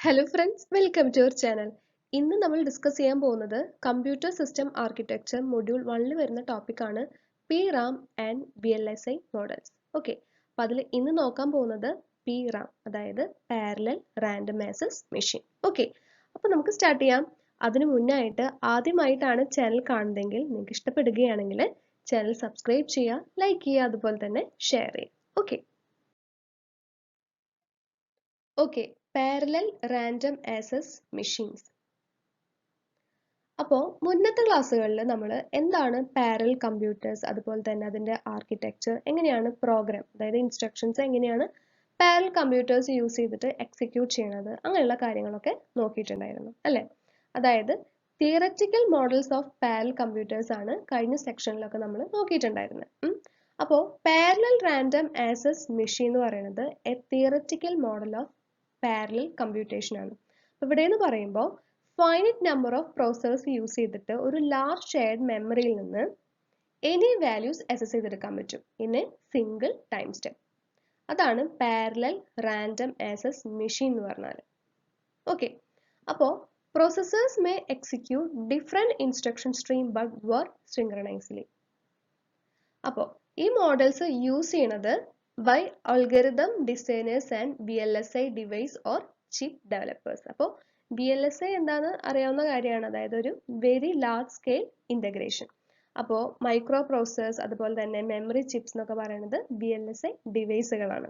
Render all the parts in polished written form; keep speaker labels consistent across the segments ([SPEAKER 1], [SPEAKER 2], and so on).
[SPEAKER 1] Hello friends, welcome to our channel. ഇന്ന് നമ്മൾ discuss ചെയ്യാൻ പോകുന്നത് കമ്പ്യൂട്ടർ സിസ്റ്റം ആർക്കിടെക്ചർ മൊഡ്യൂൾ 1ൽ വരുന്ന ടോപ്പിക്കാണ് PRAM and VLSI models. Okay, അപ്പോൾ അതിൽ ഇന്ന് നോക്കാൻ പോകുന്നത് PRAM, അതായത് parallel random access machine. Okay, അപ്പോൾ നമുക്ക് സ്റ്റാർട്ട് ചെയ്യാം. അതിനു മുന്നായിട്ട് ആദ്യമായിട്ടാണ് ചാനൽ കാണുന്നതെങ്കിൽ നിങ്ങൾക്ക് ഇഷ്ടപ്പെടുകയാണെങ്കിൽ ചാനൽ സബ്സ്ക്രൈബ് ചെയ്യുക, ലൈക്ക് ചെയ്യുക, അതുപോലെ തന്നെ ഷെയർ ചെയ്യുക. Okay okay parallel random access machines. അപ്പോൾ മുന്നത്തെ ക്ലാസ്സുകളിൽ നമ്മൾ എന്താണ് പാരലൽ കമ്പ്യൂട്ടേഴ്സ്, അതുപോലെ തന്നെ അതിൻ്റെ ആർക്കിടെക്ചർ, എങ്ങനെയാണ് പ്രോഗ്രാം, അതായത് ഇൻസ്ട്രക്ഷൻസ് എങ്ങനെയാണ് പാരലൽ കമ്പ്യൂട്ടേഴ്സ് യൂസ് ചെയ്തിട്ട് എക്സിക്യൂട്ട് ചെയ്യുന്നത്, അങ്ങനെയുള്ള കാര്യങ്ങളൊക്കെ നോക്കിയിട്ടുണ്ടായിരുന്നു അല്ലേ. അതായത് theoretical models of parallel computers ആണ് കഴിഞ്ഞ സെക്ഷനിലൊക്കെ നമ്മൾ നോക്കിയിട്ടുണ്ടായിരുന്നത്. അപ്പോൾ പാരലൽ റാൻഡം ആക്സസ് മെഷീൻ എന്ന് പറയുന്നത് A theoretical model of parallel computation ആണ്. ഇവിടെ എന്ന് പറയുമ്പോൾ finite number of processors use ചെയ്തിട്ട് ഒരു ലാർജ് ഷെയർഡ് മെമ്മറിയിൽ നിന്ന് എനി വാല്യൂസ് അക്സസ് ചെയ്തെടുക്കാൻ പറ്റും in a single time step. അതാണ് പാരലൽ റാൻഡം ആക്സസ് മെഷീൻ എന്ന് പറഞ്ഞാൽ. ഓക്കെ, അപ്പോൾ processors may execute different instruction stream but work synchronously. അപ്പോൾ ഈ മോഡൽസ് യൂസ് ചെയ്യണത് by algorithm designers and VLSI device or chip developers. അപ്പോൾ VLSI എന്താണെന്ന് അറിയാവുന്ന കാര്യമാണ്, അതായത് ഒരു വെരി ലാർജ് സ്കെയിൽ ഇൻ്റഗ്രേഷൻ. അപ്പോൾ മൈക്രോ പ്രോസസ്സേഴ്സ്, അതുപോലെ തന്നെ മെമ്മറി ചിപ്സ് എന്നൊക്കെ പറയുന്നത് VLSI ഡിവൈസുകളാണ്.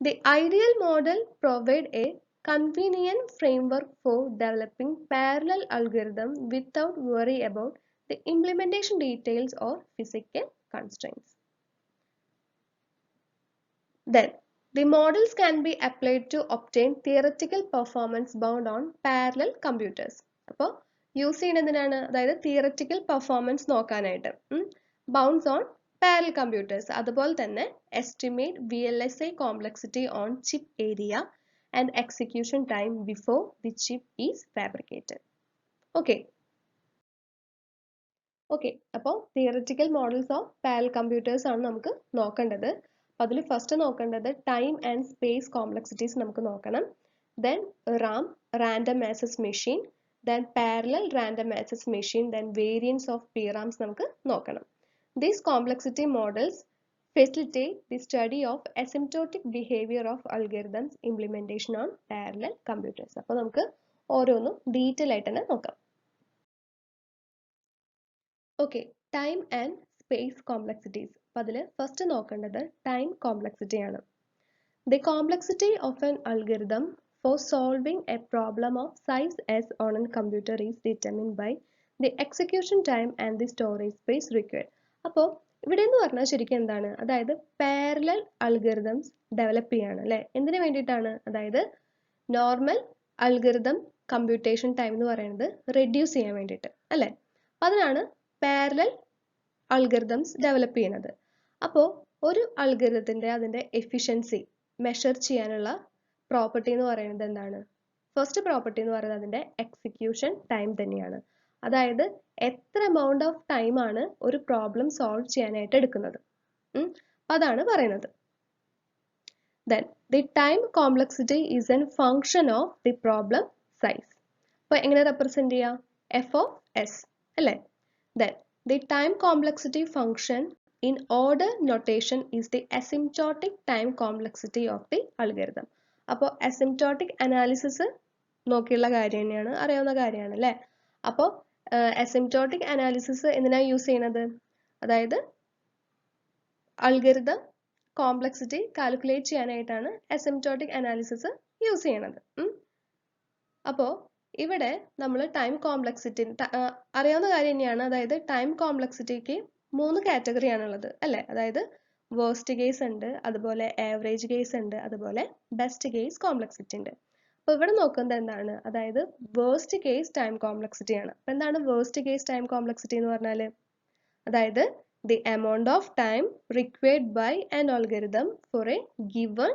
[SPEAKER 1] The ideal model provide a convenient framework for developing parallel algorithm without worry about the implementation details or physical constraints. Then, the models can be applied to obtain theoretical performance bound on parallel computers. അപ്പോൾ use ചെയ്യുന്നതിനാണ്, അതായത് theoretical performance നോക്കാനായിട്ട് bounds on parallel computers, അതുപോലെ തന്നെ estimate VLSI complexity on chip area and execution time before the chip is fabricated. Okay. അപ്പോൾ theoretical models of parallel computers ആണ് നമുക്ക് നോക്കേണ്ടത്. അതിൽ ഫസ്റ്റ് നോക്കേണ്ടത് ടൈം ആൻഡ് സ്പേസ് കോംപ്ലക്സിറ്റീസ് നമുക്ക് നോക്കണം. Then RAM, random access machine, then parallel random access machine, then variants of PRAMs നമുക്ക് നോക്കണം. These complexity models facilitate the study of asymptotic behavior of algorithms implementation on parallel computers. അപ്പോൾ നമുക്ക് ഓരോന്നും detail ആയിട്ട് തന്നെ നോക്കാം. Okay, time and space complexities. അപ്പോൾ അതിൽ ഫസ്റ്റ് നോക്കേണ്ടത് ടൈം കോംപ്ലക്സിറ്റി ആണ്. The complexity of an algorithm for solving a problem of size s on a computer is determined by the execution time and the storage space required. അപ്പോൾ ഇവിടെ എന്ന് പറഞ്ഞാൽ ശരിക്കും എന്താണ്, അതായത് പാരലൽ അൽഗോരിതംസ് ഡെവലപ്പ് ചെയ്യാണ് അല്ലേ. എന്തിനു വേണ്ടിയിട്ടാണ്, അതായത് നോർമൽ അൽഗോരിതം കമ്പ്യൂട്ടേഷൻ ടൈം എന്ന് പറയുന്നത് റെഡ്യൂസ് ചെയ്യാൻ വേണ്ടിയിട്ട് അല്ലേ. അതിനാണ് പാരലൽ അൽഗോരിതംസ് ഡെവലപ്പ് ചെയ്യുന്നത്. അപ്പോൾ ഒരു അൽഗോരിതത്തിൻ്റെ അതിൻ്റെ എഫിഷ്യൻസി മെഷർ ചെയ്യാനുള്ള പ്രോപ്പർട്ടി എന്ന് പറയുന്നത് എന്താണ്, ഫസ്റ്റ് പ്രോപ്പർട്ടി എന്ന് പറയുന്നത് അതിൻ്റെ എക്സിക്യൂഷൻ ടൈം തന്നെയാണ്. അതായത് എത്ര എമൗണ്ട് ഓഫ് ടൈം ആണ് ഒരു പ്രോബ്ലം സോൾവ് ചെയ്യാനായിട്ട് എടുക്കുന്നത്, അതാണ് പറയുന്നത്. Then the time complexity is N function of the problem size. അപ്പോൾ എങ്ങനെ റെപ്രസെന്റ് ചെയ്യാം, f(s) അല്ലേ. Then the time complexity function in order notation is the asymptotic time complexity of the algorithm. അപ്പോൾ asymptotic analysis നോക്കിയുള്ള കാര്യം തന്നെയാണ്, അറിയാവുന്ന കാര്യമാണ് അല്ലേ. അപ്പോൾ അസിംപ്റ്റോട്ടിക് അനാലിസിസ് എന്തിനാണ് യൂസ് ചെയ്യുന്നത്, അതായത് അൽഗോരിതം കോംപ്ലക്സിറ്റി കാൽക്കുലേറ്റ് ചെയ്യാനായിട്ടാണ് അസിംപ്റ്റോട്ടിക് അനാലിസിസ് യൂസ് ചെയ്യണത്. അപ്പോൾ ഇവിടെ നമ്മൾ ടൈം കോംപ്ലക്സിറ്റി അറിയാവുന്ന കാര്യം തന്നെയാണ്, അതായത് ടൈം കോംപ്ലക്സിറ്റിക്ക് 3 കാറ്റഗറിയാണുള്ളത് അല്ലേ. അതായത് വേർസ്റ്റ് കേസ് ഉണ്ട്, അതുപോലെ ആവറേജ് കേസ് ഉണ്ട്, അതുപോലെ ബെസ്റ്റ് കേസ് കോംപ്ലക്സിറ്റി ഉണ്ട്. അപ്പോൾ ഇവിടെ നോക്കുന്നത് എന്താണ്, അതായത് വേർസ്റ്റ് കേസ് ടൈം കോംപ്ലക്സിറ്റി ആണ്. അപ്പോൾ എന്താണ് വേർസ്റ്റ് കേസ് ടൈം കോംപ്ലക്സിറ്റി എന്ന് പറഞ്ഞാൽ, അതായത് the amount of time required by an algorithm for a given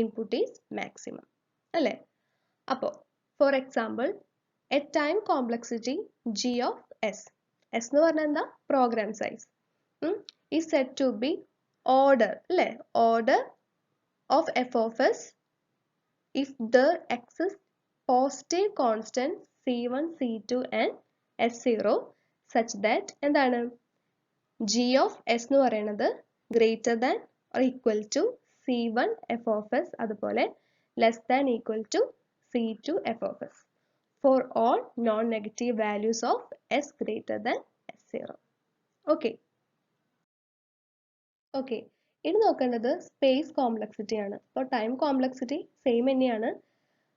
[SPEAKER 1] input is maximum അല്ലേ. അപ്പോൾ for example a time complexity G of S എന്ന് പറഞ്ഞാൽ എന്താ, program size is set to be order അല്ലേ, order of f of s if there exists positive constant C1, C2 and S0 such that എന്താണ് g of s എന്ന് പറയുന്നത് greater than or equal to C1 f of s അതുപോലെ less than equal to C2 f of s for all non-negative values of s greater than s0. Okay. Okay. ഇനി നോക്കേണ്ടത് space complexity ആണ്. അപ്പോൾ time complexity same തന്നെയാണ്.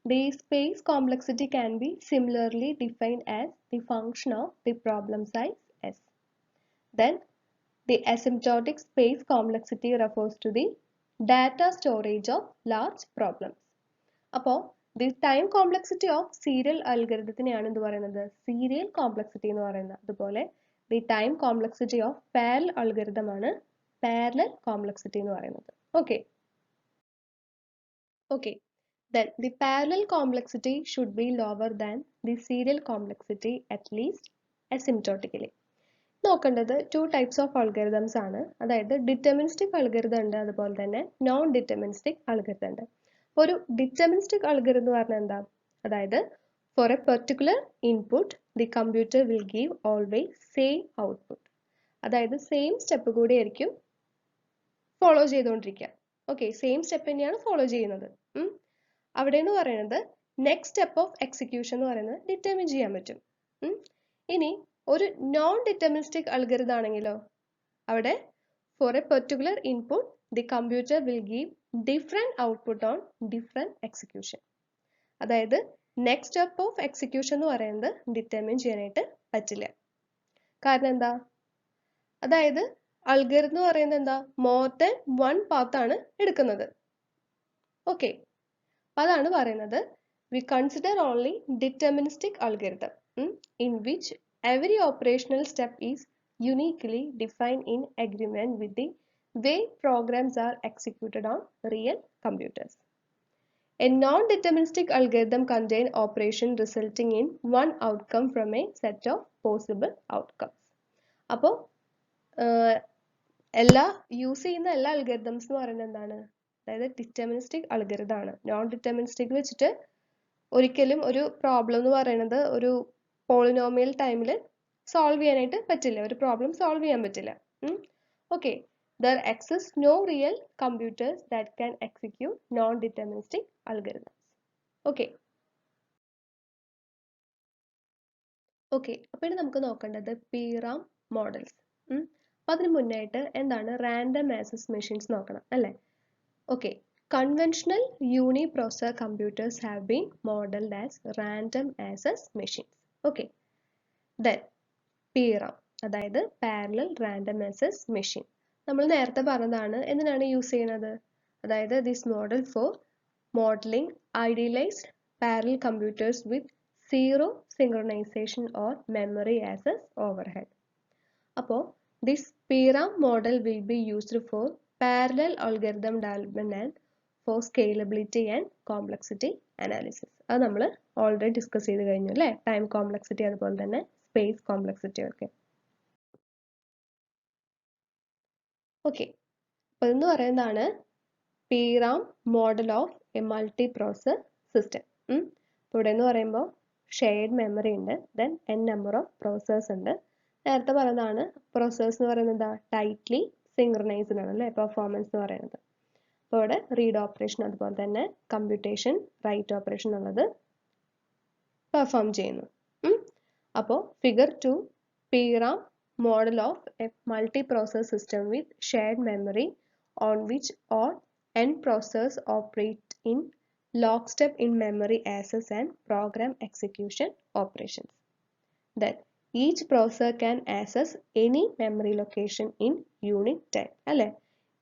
[SPEAKER 1] The space complexity can be similarly defined as the function of the problem size s. Then the asymptotic space complexity refers to the data storage of large problems. അപ്പോൾ the time complexity of serial algorithത്തിനെയാണ് എന്ത് പറയുന്നത് serial complexity എന്ന് പറയുന്നത്. അതുപോലെ the time complexity of parallel algorithm ആണ് parallel complexity എന്ന് പറയുന്നത്. Okay. Okay. Then the parallel complexity should be lower than the serial complexity at least asymptotically. നോക്കേണ്ടത് two types of algorithms ആണ്. അതായത് ഡിറ്റർമിനിസ്റ്റിക് അൽഗരിതം ഉണ്ട്, അതുപോലെ തന്നെ നോൺ ഡിറ്റർമിനിസ്റ്റിക് അൽഗരിതം ഉണ്ട്. അപ്പോൾ ഒരു ഡിറ്റർമിനിസ്റ്റിക് അൽഗരിതം എന്ന് പറഞ്ഞാൽ എന്താ, അതായത് for a particular input the computer will give always same output. അതായത് സെയിം സ്റ്റെപ്പ് കൂടി ആയിരിക്കും ഫോളോ ചെയ്തുകൊണ്ടിരിക്കുക. ഓക്കെ, സെയിം സ്റ്റെപ്പ് തന്നെയാണ് ഫോളോ ചെയ്യുന്നത്. അവിടെ എന്ന് പറയുന്നത് നെക്സ്റ്റ് സ്റ്റെപ്പ് ഓഫ് എക്സിക്യൂഷൻ എന്ന് പറയുന്നത് ഡിറ്റർമിൻ ചെയ്യാൻ പറ്റും. ഇനി ഒരു നോൺ ഡിറ്റർമിനിസ്റ്റിക് അൽഗരിതം ആണെങ്കിലോ അവിടെ for a particular input the computer will give different output on different execution. അതായത് നെക്സ്റ്റ് സ്റ്റെപ്പ് ഓഫ് എക്സിക്യൂഷൻ എന്ന് പറയുന്നത് ഡിറ്റർമിൻ ചെയ്യാനായിട്ട് പറ്റില്ല. കാരണം എന്താ, അതായത് അൽഗരിതം എന്ന് പറയുന്നത് എന്താ, മോർ ദാൻ വൺ പാത്ത് ആണ് എടുക്കുന്നത്. ഓക്കെ, അതാണ് പറയുന്നത് we consider only deterministic algorithm in which every operational step is uniquely defined in agreement with the way programs are executed on real computers. A non-deterministic algorithm contains operations resulting in one outcome from a set of possible outcomes. അപ്പോൾ എല്ലാ use ചെയ്യുന്ന എല്ലാ algorithms എന്ന് പറയുന്നത് എന്താണ്, അതായത് deterministic algorithm ആണ്. Non deterministic വെച്ചിട്ട് ഒരിക്കലും ഒരു പ്രോബ്ലം എന്ന് പറയുന്നത് ഒരു പോളിനോമിയൽ ടൈമിൽ സോൾവ് ചെയ്യാനായിട്ട് പറ്റില്ല, ഒരു പ്രോബ്ലം സോൾവ് ചെയ്യാൻ പറ്റില്ല. Okay, there exists no real computers that can execute non-deterministic algorithms. Okay. Okay, അപ്പോൾ ഇനി നമുക്ക് നോക്കേണ്ടത് PRAM മോഡൽസ്. അപ്പോൾ അതിന് മുന്നായിട്ട് എന്താണ് റാൻഡം ആക്സസ് മെഷീൻസ് നോക്കണം അല്ലേ. Okay, conventional uniprocessor computers have been modeled as random access machines. Okay. Then PRAM, അതായത് parallel random access machine. നമ്മൾ നേരത്തെ പറഞ്ഞതാണ് എന്തിനാണ് യൂസ് ചെയ്യുന്നത്, അതായത് this model for modeling idealized parallel computers with zero synchronization or memory access overhead. അപ്പോൾ this PRAM model will be used for parallel algorithm development and for scalability and complexity analysis. അത് നമ്മൾ already discuss ചെയ്ത് കഴിഞ്ഞു അല്ലേ, time complexity അതുപോലെ തന്നെ space complexity ഒക്കെ. Okay, അപ്പോൾ എന്ന് പറയുന്നതാണ് PRAM model of A multi processor system. ഇവിടെ എന്ന് പറയുമ്പോൾ ഷെയർഡ് മെമ്മറി ഉണ്ട്, then n number of processors ഉണ്ട്. നേരത്തെ പറയുന്നതാണ് പ്രോസസ്സേഴ്സ് എന്ന് പറയുന്നത് എന്താ, ടൈറ്റ്ലി സിങ്ക്രണൈസ്ഡ് ആണ് അല്ലേ പെർഫോമൻസ് എന്ന് പറയുന്നത്. അപ്പോൾ ഇവിടെ റീഡ് ഓപ്പറേഷൻ അതുപോലെ തന്നെ കമ്പ്യൂട്ടേഷൻ റൈറ്റ് ഓപ്പറേഷൻ എന്നുള്ളത് പെർഫോം ചെയ്യുന്നു. അപ്പോൾ figure 2 PRAM model of a multi-processor system with shared memory on which all n processors operate in lockstep in memory access and program execution operations. Then each processor can access any memory location in unit time. അല്ലേ,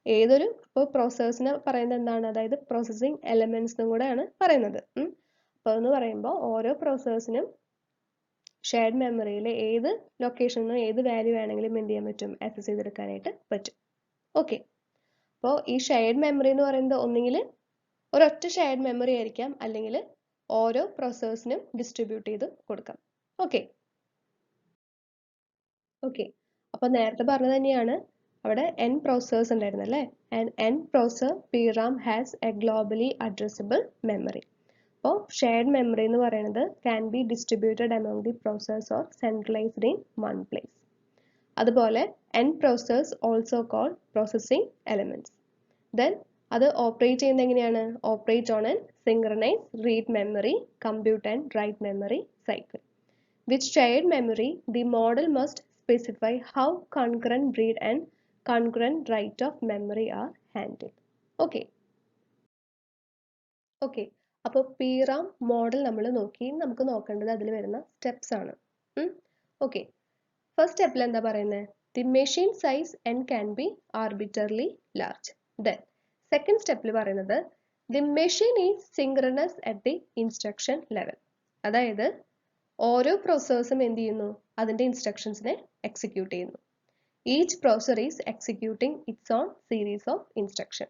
[SPEAKER 1] ഏതൊരു ഇപ്പോൾ പ്രോസസ്സേഴ്സിനെ പറയുന്നത് എന്താണ്, അതായത് processing elements എന്നും കൂടെയാണ് പറയുന്നത്. അപ്പോൾ എന്ന് പറയുമ്പോൾ ഓരോ പ്രോസസ്സേഴ്സിനും ഷെയർഡ് മെമ്മറിയിൽ ഏത് ലൊക്കേഷനിലും ഏത് വാല്യൂ വേണമെങ്കിലും എന്ത് ചെയ്യാൻ പറ്റും, ആക്സസ് ചെയ്തെടുക്കാനായിട്ട് പറ്റും. ഓക്കെ, അപ്പോൾ ഈ ഷെയർഡ് മെമ്മറി എന്ന് പറയുന്നത് ഒന്നുകിൽ ഒരൊറ്റ ഷെയർഡ് മെമ്മറി ആയിരിക്കാം, അല്ലെങ്കിൽ ഓരോ പ്രോസസ്സേഴ്സിനും ഡിസ്ട്രിബ്യൂട്ട് ചെയ്ത് കൊടുക്കാം. ഓക്കെ. ഓക്കെ, അപ്പോൾ നേരത്തെ പറഞ്ഞത് തന്നെയാണ് അവിടെ n പ്രോസസ്സേഴ്സ് ഉണ്ടായിരുന്നു അല്ലേ? And n processor PRAM has a globally addressable memory. അപ്പോൾ ഷെയർഡ് മെമ്മറി എന്ന് പറയുന്നത് can be distributed among the processors or centralised in one place. അതുപോലെ n processors also call processing elements. Then അത് operate ചെയ്യുന്നത് എങ്ങനെയാണ്? Operate on in synchronise read memory, compute and write memory cycle. With shared memory, the model must specify how concurrent read and concurrent write of memory are handled. Okay. Okay. അപ്പോൾ PRAM model നമ്മൾ നോക്കി. നമുക്ക് നോക്കേണ്ടത് അതിൽ വരുന്ന steps ആണ്. Okay, first സ്റ്റെപ്പിൽ എന്താ പറയുന്നത്? The machine size n can be arbitrarily large. Then second സ്റ്റെപ്പിൽ പറയുന്നത് the machine is synchronous at the instruction level. അതായത് ഓരോ പ്രോസസ്സേഴ്സും എന്ത് ചെയ്യുന്നു? അതിൻ്റെ ഇൻസ്ട്രക്ഷൻസിനെ എക്സിക്യൂട്ട് ചെയ്യുന്നു. Each processor is executing its own series of instruction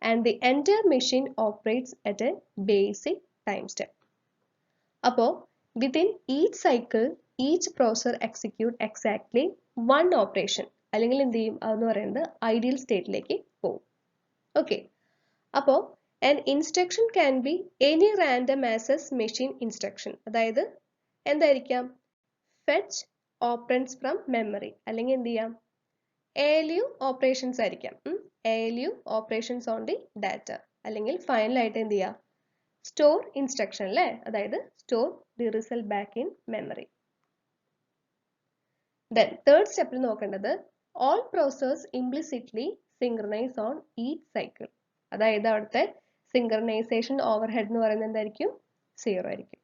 [SPEAKER 1] and the entire machine operates at a basic time step. അപ്പോൾ within each cycle each processor execute exactly one operation, അല്ലെങ്കിൽ എന്ത് ചെയ്യും? അതെന്ന് പറയുന്നത് ഐഡിയൽ സ്റ്റേറ്റിലേക്ക് പോകും. ഓക്കെ, അപ്പോൾ an instruction can be any random access machine instruction. അതായത് എന്തായിരിക്കാം? ഫെച്ച് ഓപ്പറൻസ് ഫ്രം മെമ്മറി, അല്ലെങ്കിൽ എന്ത് ചെയ്യാം? ALU ഓപ്പറേഷൻസ് ആയിരിക്കാം. ALU operations on the data, അല്ലെങ്കിൽ ഫൈനലായിട്ട് എന്ത് ചെയ്യുക? സ്റ്റോർ ഇൻസ്ട്രക്ഷൻ അല്ലേ? അതായത് store the result back in memory. Then third സ്റ്റെപ്പിൽ നോക്കേണ്ടത് all processors implicitly synchronise on each cycle. അതായത് അവിടുത്തെ സിങ്ക്രണൈസേഷൻ ഓവർ ഹെഡ് എന്ന് പറയുന്നത് എന്തായിരിക്കും? 0 ആയിരിക്കും.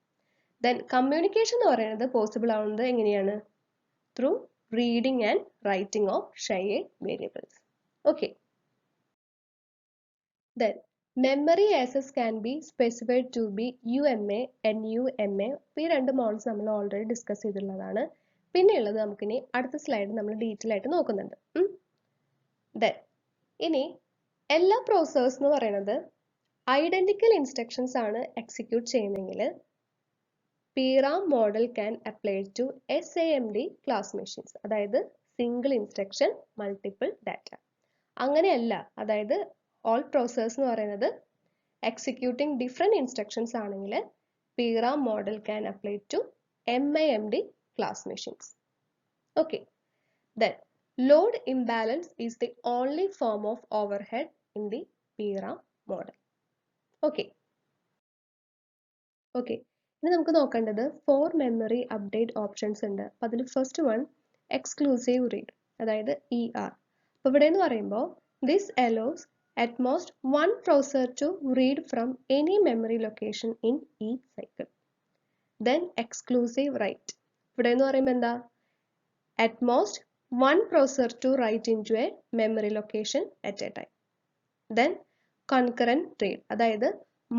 [SPEAKER 1] ദെൻ കമ്മ്യൂണിക്കേഷൻ എന്ന് പറയുന്നത് പോസിബിൾ ആവുന്നത് എങ്ങനെയാണ്? Through reading and writing of shared variables. Okay, then memory access can be specified to be UMA, NUMA. ഈ രണ്ട് മോഡൽസ് നമ്മൾ ഓൾറെഡി ഡിസ്കസ് ചെയ്തിട്ടുള്ളതാണ്. പിന്നെയുള്ളത് നമുക്കിനി അടുത്ത സ്ലൈഡ് നമ്മൾ ഡീറ്റെയിൽ ആയിട്ട് നോക്കുന്നുണ്ട്. ദെൻ ഇനി എല്ലാ പ്രോസസ്സേഴ്സ് എന്ന് പറയുന്നത് ഐഡന്റിക്കൽ ഇൻസ്ട്രക്ഷൻസ് ആണ് എക്സിക്യൂട്ട് ചെയ്യുന്നതെങ്കിൽ PRAM model can apply to SAMD class machines. അതായത് സിംഗിൾ ഇൻസ്ട്രക്ഷൻ മൾട്ടിപ്പിൾ ഡാറ്റ. അങ്ങനെയല്ല, അതായത് ഓൾ പ്രോസസ്സേഴ്സ് എന്ന് പറയുന്നത് എക്സിക്യൂട്ടിംഗ് ഡിഫറെൻറ്റ് ഇൻസ്ട്രക്ഷൻസ് ആണെങ്കിൽ PRAM model can apply to MIMD class machines. Okay, then load imbalance is the only form of overhead in the PRAM model. Okay okay ഇനി നമുക്ക് നോക്കേണ്ടത് 4 memory update options ഉണ്ട്. അപ്പോൾ അതിൽ first one exclusive read, അതായത് ER. അപ്പോൾ ഇവിടെ എന്ന് പറയുമ്പോൾ this allows at most one processor to read from any memory location in each cycle. Then exclusive write. ഇവിടെ എന്ന് പറയുമ്പോൾ എന്താ? At most one processor to write into a memory location at a time. Then concurrent read, അതായത്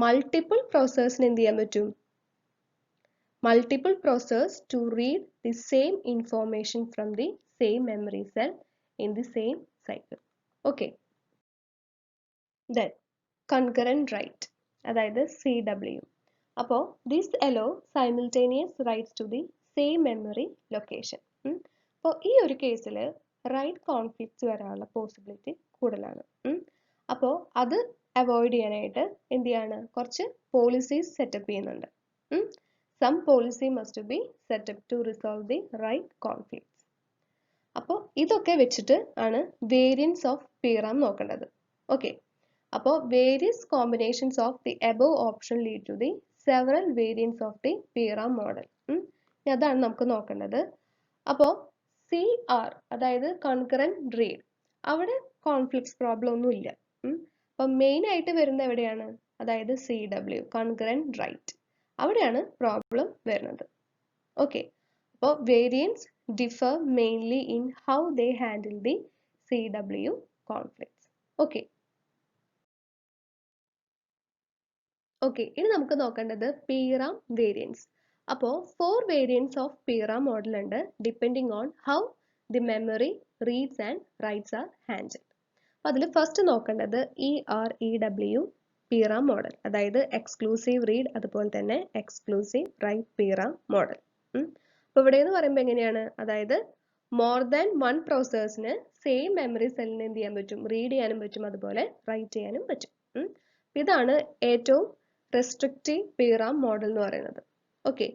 [SPEAKER 1] multiple processors എന്ത് ചെയ്യാൻ പറ്റും? Multiple processors to read the same information from the same memory cell in the same cycle. Okay. Then concurrent write, അതായത് CW. അപ്പോൾ this allow simultaneous writes to the same memory location. അപ്പോൾ ഈ ഒരു കേസിൽ right conflicts വരാനുള്ള possibility കൂടുതലാണ്. അപ്പോൾ അത് അവോയ്ഡ് ചെയ്യാനായിട്ട് എന്ത് ചെയ്യാണ്? കുറച്ച് പോളിസീസ് സെറ്റപ്പ് ചെയ്യുന്നുണ്ട്. Some policy must be set up to resolve the write conflicts. അപ്പോൾ ഇതൊക്കെ വെച്ചിട്ട് ആണ് വേരിയൻസ് ഓഫ് PRAM നോക്കേണ്ടത്. ഓക്കെ, അപ്പോൾ various combinations of the above option lead to the several variants of the PRAM model. അതാണ് നമുക്ക് നോക്കേണ്ടത്. അപ്പോൾ CR, അതായത് കൺകറന്റ് റീഡ്, അവിടെ കോൺഫ്ലിക്ട്സ് പ്രോബ്ലം ഒന്നും ഇല്ല. അപ്പം മെയിൻ ആയിട്ട് വരുന്നത് എവിടെയാണ്? അതായത് CW, കൺകറന്റ് റൈറ്റ്, അവിടെയാണ് പ്രോബ്ലം വരുന്നത്. ഓക്കെ, അപ്പോൾ variance differ mainly in how they handle the CW conflicts. Okay okay ഇനി നമുക്ക് നോക്കേണ്ടത് PRAM വേരിയൻസ്. അപ്പോൾ 4 വേരിയൻസ് ഓഫ് PRAM മോഡൽ ഉണ്ട്, depending on how the memory reads and rights R handled. അപ്പോൾ അതിൽ ഫസ്റ്റ് നോക്കേണ്ടത് EREW PRAM മോഡൽ, അതായത് exclusive read അതുപോലെ തന്നെ എക്സ്ക്ലൂസീവ് റൈറ്റ് PRAM മോഡൽ. അപ്പോൾ ഇവിടെ എന്ന് പറയുമ്പോൾ എങ്ങനെയാണ്? അതായത് മോർ ദാൻ വൺ പ്രോസസ്സിന് സെയിം മെമ്മറി സെല്ലിന് എന്ത് ചെയ്യാൻ പറ്റും, റീഡ് ചെയ്യാനും പറ്റും, അതുപോലെ റൈറ്റ് ചെയ്യാനും പറ്റും. ഇതാണ് ഏറ്റവും റെസ്ട്രിക്റ്റീവ് PRAM മോഡൽ എന്ന് പറയുന്നത്. Okay,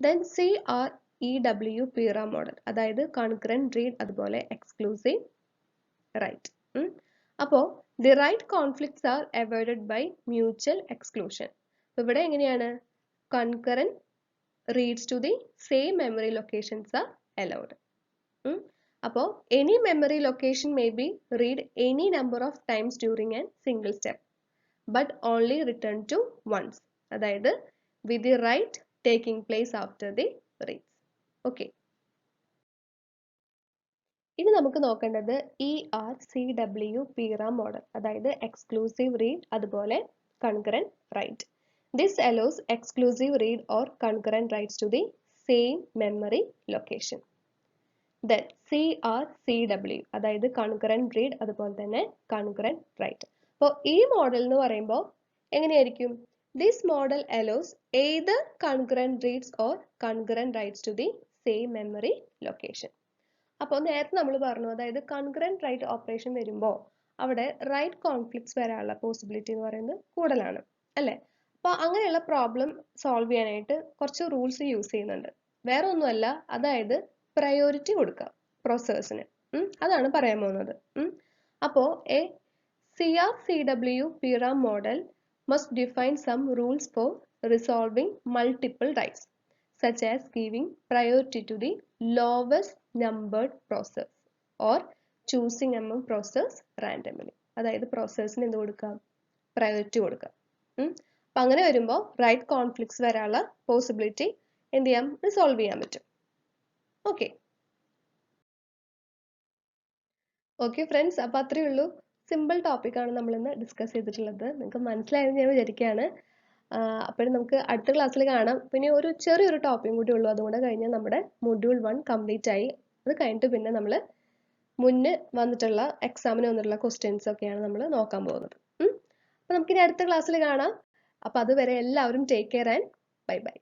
[SPEAKER 1] then CREW PRAM model, അതായത് കൺകറന്റ് റീഡ് അതുപോലെ എക്സ്ക്ലൂസീവ് റൈറ്റ്. അപ്പോൾ the write conflicts are avoided by mutual exclusion. ഇവിടെ എങ്ങനെയാണ്, concurrent reads to the same memory locations are allowed. അപ്പോൾ any memory location may be read any number of times during a single step but only return to once, അതായത് with the write taking place after the reads. Okay, ഇനി നമുക്ക് നോക്കേണ്ടത് ERCW PRAM model, അതായത് exclusive read അതുപോലെ concurrent write. This allows exclusive read or concurrent writes to the same memory location. Then CRCW, അതായത് concurrent read അതുപോലെ തന്നെ concurrent write. അപ്പോൾ ഈ മോഡൽ എന്ന് പറയുമ്പോൾ എങ്ങനെയായിരിക്കും, this model allows either concurrent reads or concurrent writes to the same memory location. അപ്പോൾ നേരത്തെ നമ്മൾ പറഞ്ഞു, അതായത് concurrent write ഓപ്പറേഷൻ വരുമ്പോൾ അവിടെ റൈറ്റ് കോൺഫ്ലിക്ട്സ് വരാനുള്ള പോസിബിലിറ്റി എന്ന് പറയുന്നത് കൂടുതലാണ് അല്ലേ. അപ്പോൾ അങ്ങനെയുള്ള പ്രോബ്ലം സോൾവ് ചെയ്യാനായിട്ട് കുറച്ച് റൂൾസ് യൂസ് ചെയ്യുന്നുണ്ട്. വേറെ ഒന്നുമല്ല, അതായത് പ്രയോറിറ്റി കൊടുക്കുക പ്രോസസ്സിന്. അതാണ് പറയാൻ പോകുന്നത്. അപ്പോൾ A CRCW PRAM model must define some rules for resolving multiple writes, such as giving priority to the lowest numbered process or choosing among process randomly. അതായത് പ്രോസസ്സിന് എന്ത് കൊടുക്കാം, പ്രയോറിറ്റി കൊടുക്കാം. അപ്പം അങ്ങനെ വരുമ്പോൾ റൈറ്റ് കോൺഫ്ലിക്ട്സ് വരാനുള്ള പോസിബിലിറ്റി എന്ത് ചെയ്യാം, റിസോൾവ് ചെയ്യാൻ പറ്റും. ഓക്കെ ഫ്രണ്ട്സ്, അപ്പോൾ അത്രയേ ഉള്ളൂ. സിമ്പിൾ ടോപ്പിക്കാണ് നമ്മളിന്ന് ഡിസ്കസ് ചെയ്തിട്ടുള്ളത്. നിങ്ങൾക്ക് മനസ്സിലായെന്ന് ഞാൻ വിചാരിക്കുകയാണ്. അപ്പോഴും നമുക്ക് അടുത്ത ക്ലാസ്സിൽ കാണാം. പിന്നെ ഒരു ചെറിയൊരു ടോപ്പിക്കും കൂടി ഉള്ളൂ, അതുകൊണ്ട് കഴിഞ്ഞാൽ നമ്മുടെ മൊഡ്യൂൾ 1 കംപ്ലീറ്റ് ആയി. അത് കഴിഞ്ഞിട്ട് പിന്നെ നമ്മൾ മുന്നേ വന്നിട്ടുള്ള എക്സാമിന് വന്നിട്ടുള്ള ക്വസ്റ്റ്യൻസ് ഒക്കെയാണ് നമ്മൾ നോക്കാൻ പോകുന്നത്. അപ്പോൾ നമുക്കിനി അടുത്ത ക്ലാസ്സിൽ കാണാം. അപ്പോൾ അതുവരെ എല്ലാവരും take care and bye bye.